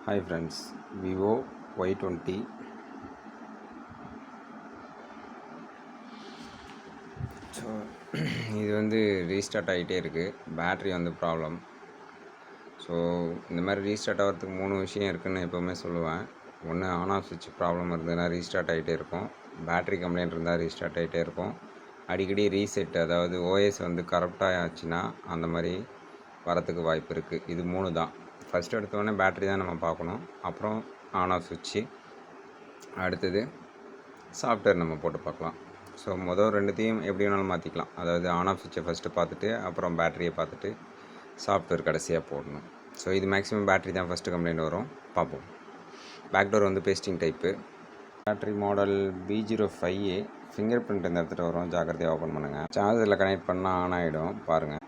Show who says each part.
Speaker 1: Hi friends, Vivo Y20. So இது வந்து restart ஆகிட்டே இருக்குது. பேட்ரி வந்து ப்ராப்ளம். ஸோ இந்த மாதிரி ரீஸ்டார்ட் ஆகிறதுக்கு 3 விஷயம் இருக்குதுன்னு எப்போவுமே சொல்லுவேன். ஒன்று, ஆன் ஆஃப் சுவிட்ச் ப்ராப்ளம் இருந்ததுன்னா ரீஸ்டார்ட் ஆகிட்டே இருக்கும். பேட்ரி கம்ப்ளைண்ட் இருந்தால் ரீஸ்டார்ட் ஆகிட்டே இருக்கும். அடிக்கடி ரீசெட், அதாவது ஓஎஸ் வந்து கரெக்டாக ஆச்சுன்னா அந்த மாதிரி வரத்துக்கு வாய்ப்பு இருக்குது. இது 3 தான். ஃபஸ்ட்டு எடுத்தோடனே பேட்ரி தான் நம்ம பார்க்கணும். அப்புறம் ஆன் ஆஃப் சுவிட்சு, அடுத்தது சாஃப்ட்வேர் நம்ம போட்டு பார்க்கலாம். ஸோ மொதல் 2த்தையும் எப்படி வேணாலும் மாற்றிக்கலாம். அதாவது ஆன் ஆஃப் சுவிட்சை ஃபஸ்ட்டு பார்த்துட்டு அப்புறம் பேட்டரியை பார்த்துட்டு சாஃப்ட்வேர் கடைசியாக போடணும். ஸோ இது மேக்ஸிமம் பேட்ரி தான் ஃபஸ்ட்டு கம்ப்ளைண்ட் வரும். பார்ப்போம். பேக்டோர் வந்து pasting type. Battery model B05A. Finger print இந்த இடத்துல வரும், ஜாக்கிரதையாக ஓப்பன் பண்ணுங்கள். சார்ஜரில் கனெக்ட் பண்ணால் ஆன் ஆகிடும் பாருங்கள்.